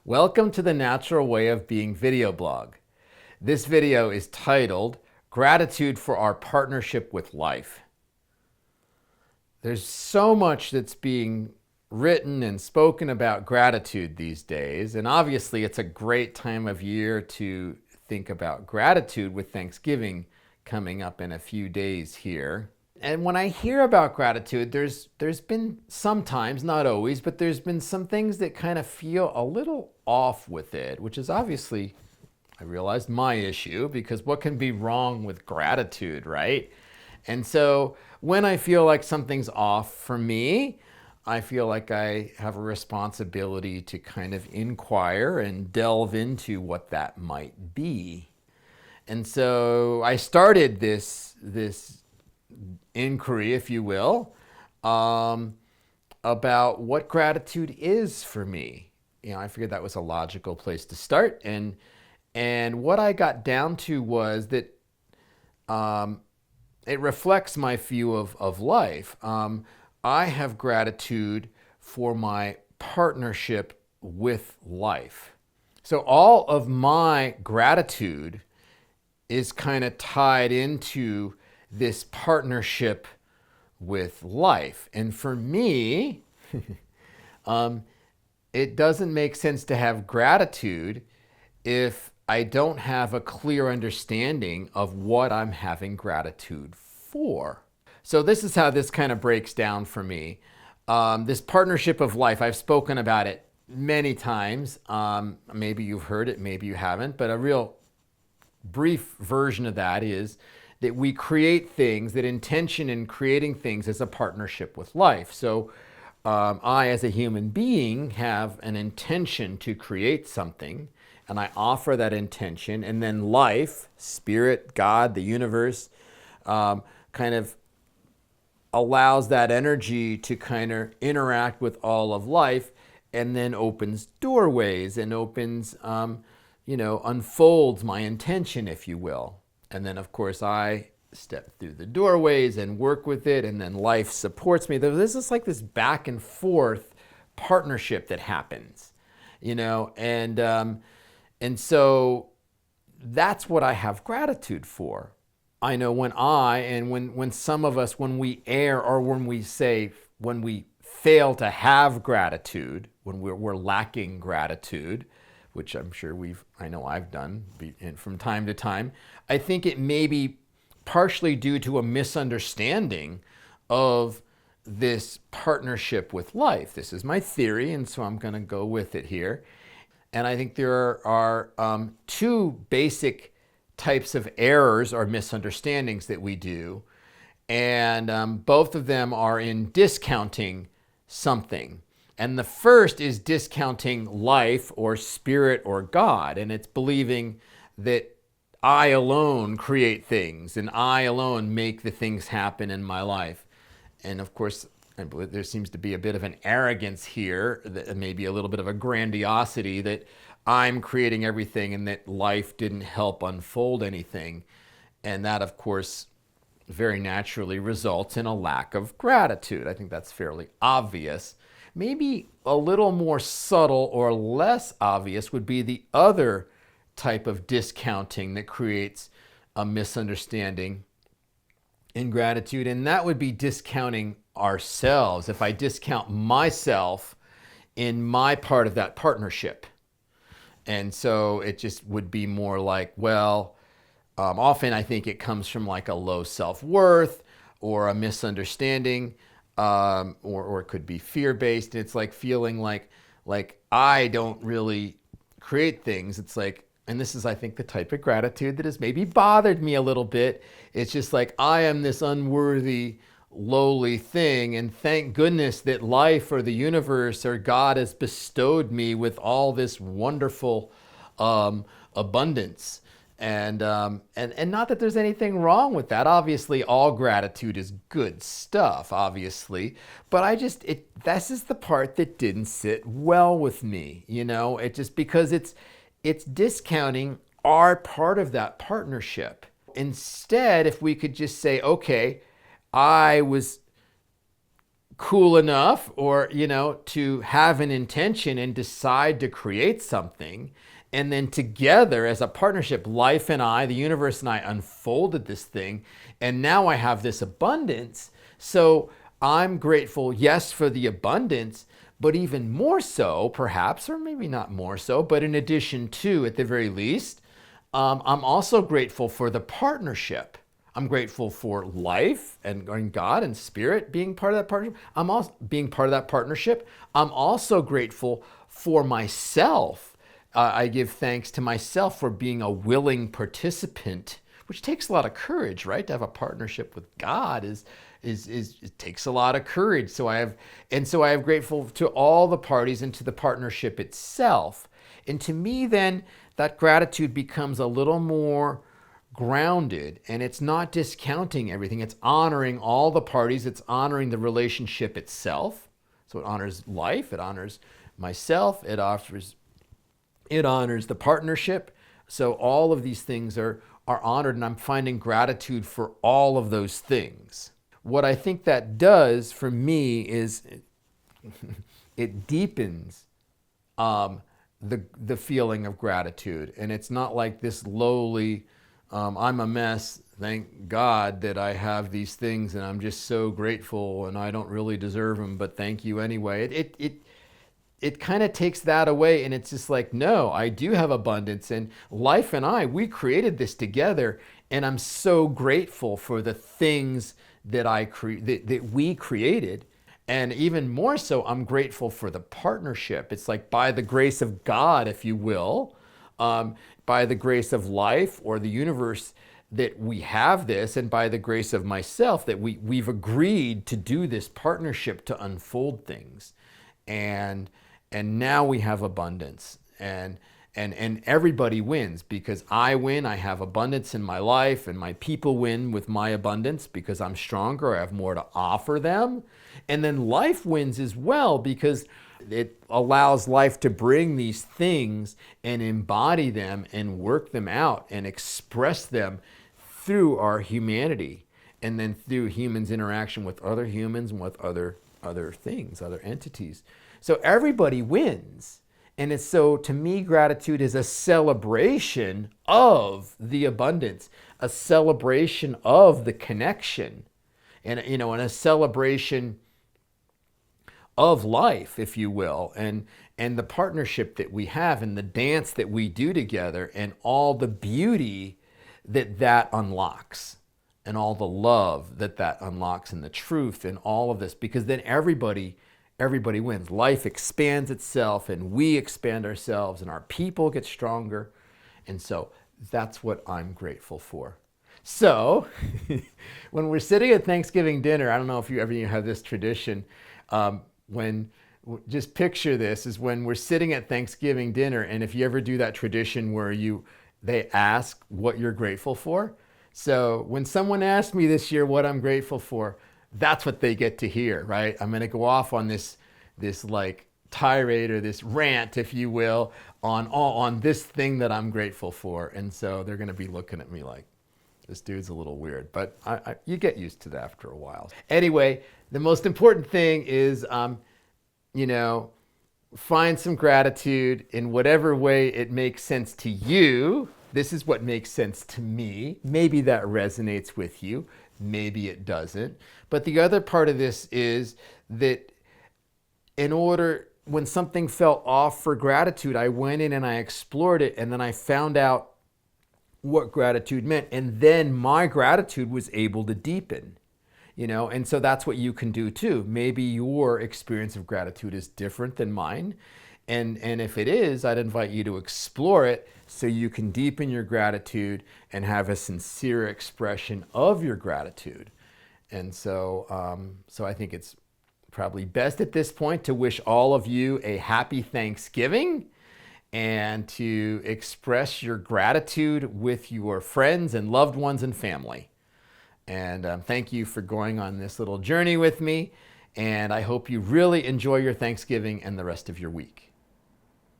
Welcome to the Natural Way of Being video blog. This video is titled, Gratitude for Our Partnership with Life. There's so much that's being written and spoken about gratitude these days, and obviously it's a great time of year to think about gratitude with Thanksgiving coming up in a few days here. And when I hear about gratitude, there's been sometimes, not always, but there's been some things that kind of feel a little off with it, which is obviously, I realized, my issue, because what can be wrong with gratitude, right? And so when I feel like something's off for me, I feel like I have a responsibility to kind of inquire and delve into what that might be. And so I started this inquiry, if you will, about what gratitude is for me. I figured that was a logical place to start. And what I got down to was that it reflects my view of life. I have gratitude for my partnership with life. So all of my gratitude is kind of tied into this partnership with life. And for me, it doesn't make sense to have gratitude if I don't have a clear understanding of what I'm having gratitude for. So this is how this kind of breaks down for me. This partnership of life, I've spoken about it many times. Maybe you've heard it, maybe you haven't, but a real brief version of that is that we create things, that intention in creating things is a partnership with life. So I, as a human being, have an intention to create something, and I offer that intention, and then life, spirit, God, the universe, kind of allows that energy to kind of interact with all of life, and then opens doorways and opens, unfolds my intention, if you will. And then, of course, I step through the doorways and work with it, and then life supports me. This is like this back and forth partnership that happens, and so that's what I have gratitude for. I know when some of us, when we err, or when we fail to have gratitude, when we're lacking gratitude, which I'm sure I know I've done from time to time, I think it may be partially due to a misunderstanding of this partnership with life. This is my theory, and so I'm going to go with it here. And I think there are two basic types of errors or misunderstandings that we do, and both of them are in discounting something. And the first is discounting life or spirit or God, and it's believing that I alone create things and I alone make the things happen in my life. And of course, I believe there seems to be a bit of an arrogance here, maybe a little bit of a grandiosity, that I'm creating everything and that life didn't help unfold anything. And that, of course, very naturally results in a lack of gratitude. I think that's fairly obvious. Maybe a little more subtle or less obvious would be the other type of discounting that creates a misunderstanding in gratitude, and that would be discounting ourselves. If I discount myself in my part of that partnership. And so it just would be more like, often I think it comes from like a low self-worth or a misunderstanding, or it could be fear-based. It's like feeling like I don't really create things. It's like, and this is, I think, the type of gratitude that has maybe bothered me a little bit. It's just like, I am this unworthy, lowly thing, and thank goodness that life or the universe or God has bestowed me with all this wonderful abundance. And not that there's anything wrong with that. Obviously, all gratitude is good stuff, obviously. But this is the part that didn't sit well with me, It just, because it's discounting our part of that partnership. Instead, if we could just say, okay, I was cool enough, or, to have an intention and decide to create something. And then together as a partnership, life and I, the universe and I, unfolded this thing. And now I have this abundance. So I'm grateful, yes, for the abundance, but even more so, perhaps, or maybe not more so, but in addition to, at the very least, I'm also grateful for the partnership. I'm grateful for life and God and spirit being part of that partnership. I'm also being part of that partnership. I'm also grateful for myself. I give thanks to myself for being a willing participant, which takes a lot of courage, right? To have a partnership with God it takes a lot of courage. So I have grateful to all the parties and to the partnership itself. And to me, then, that gratitude becomes a little more grounded, and it's not discounting everything. It's honoring all the parties. It's honoring the relationship itself. So it honors life. It honors myself. It honors the partnership. So all of these things are honored, and I'm finding gratitude for all of those things. What I think that does for me is it deepens the feeling of gratitude. And it's not like this lowly, I'm a mess, thank God that I have these things and I'm just so grateful and I don't really deserve them, but thank you anyway. It kind of takes that away, and it's just like, no, I do have abundance, and life and we created this together, and I'm so grateful for the things that that we created. And even more so, I'm grateful for the partnership. It's like by the grace of God, if you will, by the grace of life or the universe, that we have this, and by the grace of myself that we've agreed to do this partnership to unfold things. And now we have abundance, and everybody wins because I win. I have abundance in my life, and my people win with my abundance because I'm stronger. I have more to offer them. And then life wins as well because it allows life to bring these things and embody them and work them out and express them through our humanity, and then through humans' interaction with other humans and with other things, other entities. So everybody wins. And it's so, to me, gratitude is a celebration of the abundance, a celebration of the connection, and a celebration of life, if you will, and the partnership that we have, and the dance that we do together, and all the beauty that unlocks, and all the love that unlocks, and the truth, and all of this, because then everybody wins. Life expands itself, and we expand ourselves, and our people get stronger. And so that's what I'm grateful for. So when we're sitting at Thanksgiving dinner, I don't know if you ever have this tradition, just picture this is when we're sitting at Thanksgiving dinner, and if you ever do that tradition where they ask what you're grateful for. So when someone asked me this year what I'm grateful for, that's what they get to hear, right? I'm going to go off on this like tirade or this rant, if you will, on this thing that I'm grateful for. And so they're going to be looking at me like, this dude's a little weird, but you get used to that after a while. Anyway, the most important thing is, find some gratitude in whatever way it makes sense to you. This is what makes sense to me. Maybe that resonates with you. Maybe it doesn't. But the other part of this is that when something felt off for gratitude, I went in and I explored it, and then I found out what gratitude meant. And then my gratitude was able to deepen, and so that's what you can do too. Maybe your experience of gratitude is different than mine. And if it is, I'd invite you to explore it so you can deepen your gratitude and have a sincere expression of your gratitude. And so, so I think it's probably best at this point to wish all of you a happy Thanksgiving and to express your gratitude with your friends and loved ones and family. And thank you for going on this little journey with me. And I hope you really enjoy your Thanksgiving and the rest of your week.